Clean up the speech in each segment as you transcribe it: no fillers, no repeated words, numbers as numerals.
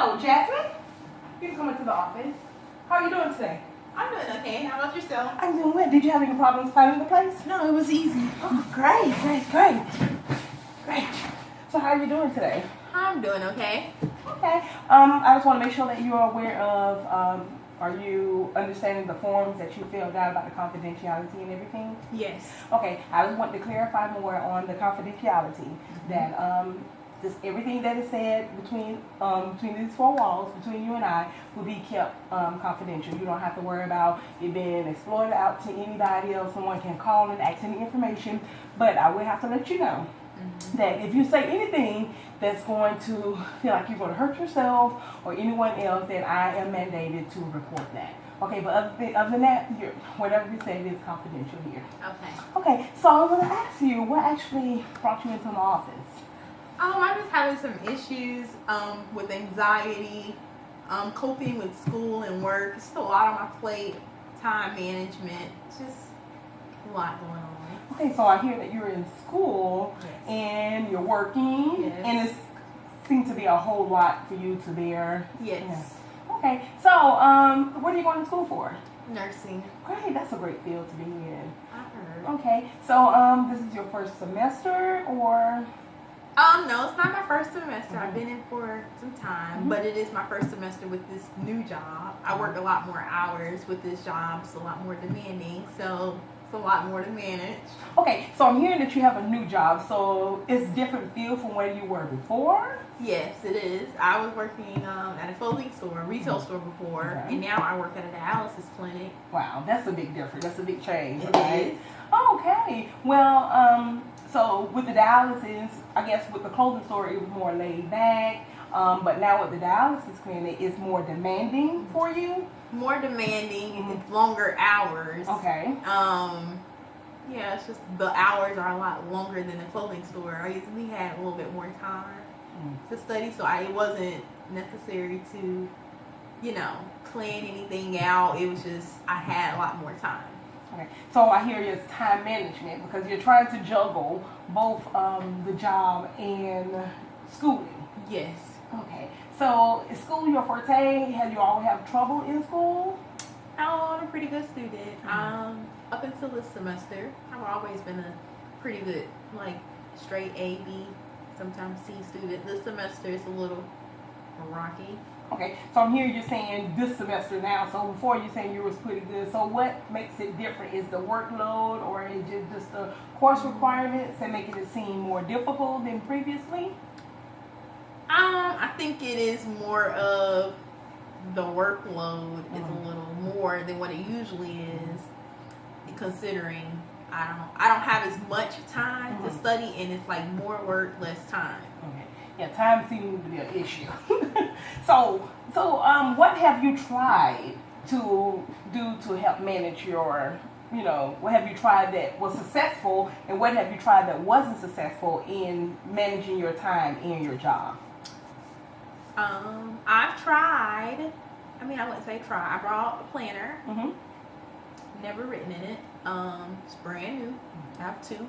Hello, Jasmine. You can come into the office. How are you doing today? I'm doing okay. How about yourself? I'm doing well. Did you have any problems finding the place? No, it was easy. Oh, great. So how are you doing today? I'm doing okay. Okay. I just want to make sure that you are aware of, are you understanding the forms that you filled out about the confidentiality and everything? Yes. Okay. I just want to clarify more on the confidentiality. That just everything that is said between these four walls, between you and I, will be kept confidential. You don't have to worry about it being exploited out to anybody else. Someone can call and ask any information, but I will have to let you know that if you say anything that's going to feel like you're going to hurt yourself or anyone else, then I am mandated to report that. Okay, but other than that, whatever you say is confidential here. Okay. Okay, so I want to ask you, what actually brought you into my office? I'm just having some issues with anxiety, coping with school and work. It's just a lot on my plate, time management, just a lot going on. Okay, so I hear that you're in school and you're working, and it seems to be a whole lot for you to bear. Yes. Yeah. Okay, so what are you going to school for? Nursing. Great, that's a great field to be in. I heard. Okay, so this is your first semester, or? No, it's not my first semester. I've been in for some time, but it is my first semester with this new job. I work a lot more hours with this job. It's a lot more demanding, so it's a lot more to manage. Okay, so I'm hearing that you have a new job, so it's different field from where you were before? Yes, it is. I was working at a clothing store, a retail store before, and now I work at a dialysis clinic. Wow, that's a big difference. That's a big change. It is. Okay, well, so with the dialysis, I guess with the clothing store, it was more laid back. But now with the dialysis clinic, it's more demanding for you. More demanding. It's longer hours. Okay. Yeah, it's just the hours are a lot longer than the clothing store. I usually had a little bit more time to study, so it wasn't necessary to, plan anything out. It was just I had a lot more time. Okay, so I hear it's time management because you're trying to juggle both the job and schooling. Yes. Okay, so is school your forte? Have you all have trouble in school? Oh, I'm a pretty good student. Up until this semester, I've always been a pretty good, straight A, B, sometimes C student. This semester is a little rocky. Okay, so I'm hearing you saying this semester now. So before you saying you was pretty good. So what makes it different? Is the workload, or is it just the course requirements that making it seem more difficult than previously? I think it is more of the workload is a little more than what it usually is, considering I don't have as much time to study, and it's like more work, less time. Okay. Yeah, time seems to be an issue. So what have you tried to do to help manage your, what have you tried that was successful, and what have you tried that wasn't successful in managing your time in your job? I've tried. I wouldn't say try. I brought a planner. Never written in it. It's brand new. I have two.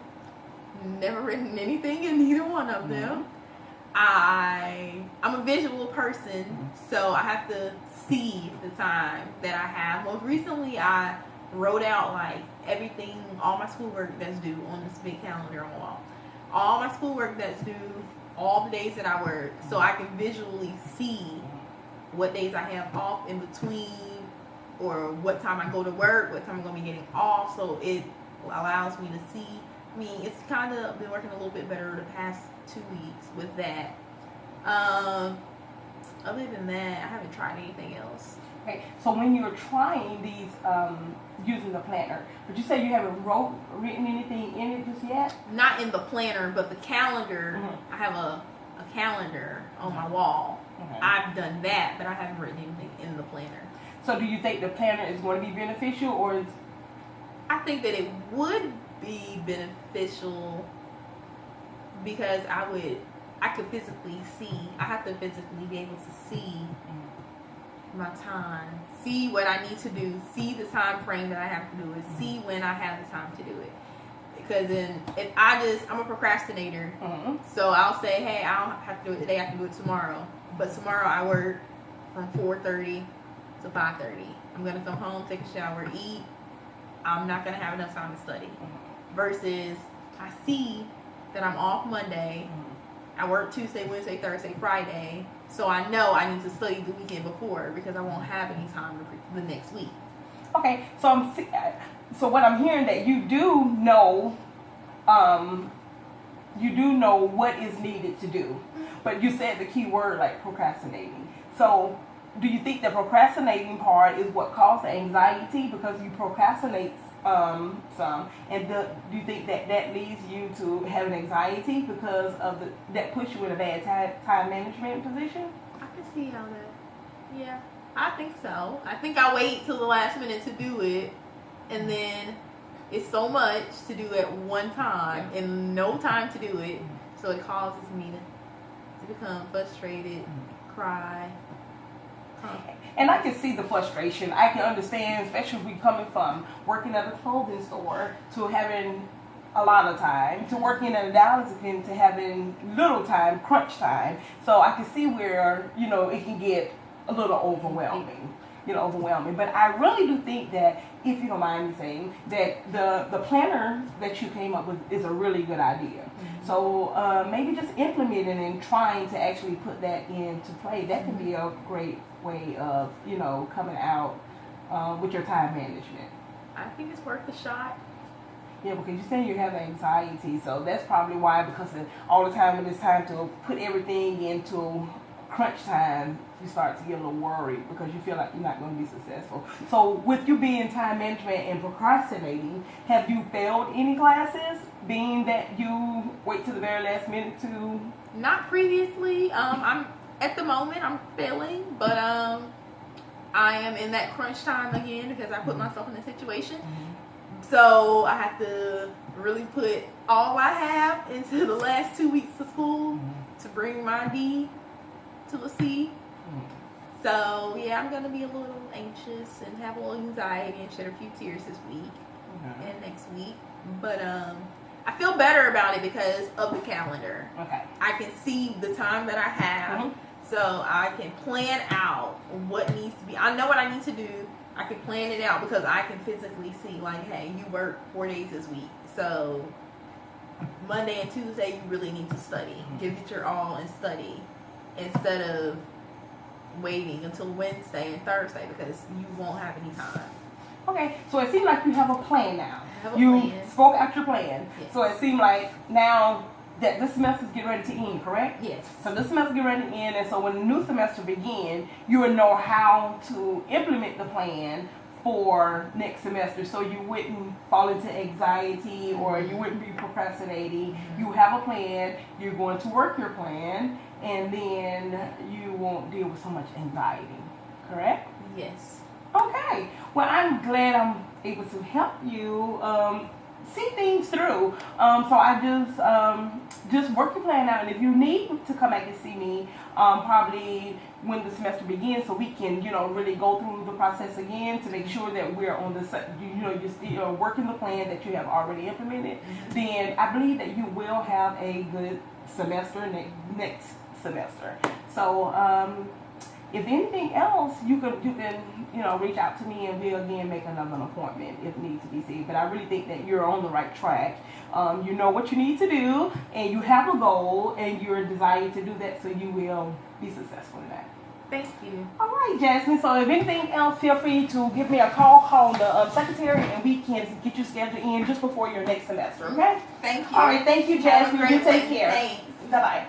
Never written anything in either one of them. I'm a visual person, so I have to see the time that I have. Most recently, I wrote out everything, all my schoolwork that's due on this big calendar on the wall. All my schoolwork that's due, all the days that I work, so I can visually see what days I have off in between, or what time I go to work, what time I'm going to be getting off, so it allows me to see. It's kind of been working a little bit better the past 2 weeks with that. Other than that, I haven't tried anything else. Okay, so when you're trying these, using the planner, but you say you haven't written anything in it just yet? Not in the planner, but the calendar. I have a calendar on my wall. I've done that, but I haven't written anything in the planner. So do you think the planner is going to be beneficial, or is... I think that it would be beneficial because I could physically see. I have to physically be able to see my time, see what I need to do, see the time frame that I have to do it, see when I have the time to do it. Because then if I'm a procrastinator. Mm-hmm. So I'll say, hey, I don't have to do it today. I can do it tomorrow. But tomorrow I work from 4:30 to 5:30. I'm gonna come home, take a shower, eat. I'm not gonna have enough time to study. Versus I see that I'm off Monday. I work Tuesday, Wednesday, Thursday, Friday. So I know I need to study the weekend before because I won't have any time the next week. Okay, so what I'm hearing that you do know what is needed to do, but you said the key word like procrastinating. So do you think the procrastinating part is what caused the anxiety because you procrastinate some, and do you think that leads you to having anxiety because of that puts you in a bad time management position? I can see how that. Yeah, I think so. I think I wait till the last minute to do it, and then it's so much to do at one time and no time to do it, so it causes me to become frustrated, cry. And I can see the frustration. I can understand, especially if we coming from working at a clothing store to having a lot of time, to working at a dialysis to having little time, crunch time. So I can see where, it can get a little overwhelming. But I really do think that, if you don't mind me saying, that the planner that you came up with is a really good idea. Mm-hmm. So maybe just implementing and trying to actually put that into play, that can be a great way of, coming out with your time management. I think it's worth a shot. Yeah, because you're saying you have anxiety, so that's probably why, because all the time when it's time to put everything into crunch time, you start to get a little worried because you feel like you're not going to be successful. So with you being time management and procrastinating, have you failed any classes, being that you wait to the very last minute to? Not previously. I'm at the moment I'm failing, but I am in that crunch time again because I put myself in a situation. Mm-hmm. So I have to really put all I have into the last 2 weeks of school to bring my D to a C. So yeah, I'm gonna be a little anxious and have a little anxiety and shed a few tears this week and next week. But I feel better about it because of the calendar. Okay. I can see the time that I have, so I can plan out what needs to be. I know what I need to do. I can plan it out because I can physically see, like, hey, you work 4 days this week, so Monday and Tuesday you really need to study. Give it your all and study instead of waiting until Wednesday and Thursday because you won't have any time. Okay, so it seems like you have a plan now. Plan. Spoke out your plan. Yes. So it seems like now that this semester's getting ready to end, correct? Yes. So this semester getting ready to end, and so when the new semester begins, you will know how to implement the plan for next semester, so you wouldn't fall into anxiety or you wouldn't be procrastinating. You have a plan, you're going to work your plan, and then you won't deal with so much anxiety, correct? Yes. Okay, well, I'm glad I'm able to help you see things through. So I just work your plan out, and if you need to come back and see me, probably when the semester begins, so we can, really go through the process again to make sure that we're on the, you're still working the plan that you have already implemented. Then I believe that you will have a good semester next semester. So if anything else, you can reach out to me, and we'll again make another appointment if need to be seen. But I really think that you're on the right track. You know what you need to do, and you have a goal, and you're desired to do that, so you will be successful in that. Thank you. All right, Jasmine. So if anything else, feel free to give me a call the secretary, and we can get you scheduled in just before your next semester. Okay? Thank you. All right. Thank you, Jasmine. You take care. Thanks. Bye bye.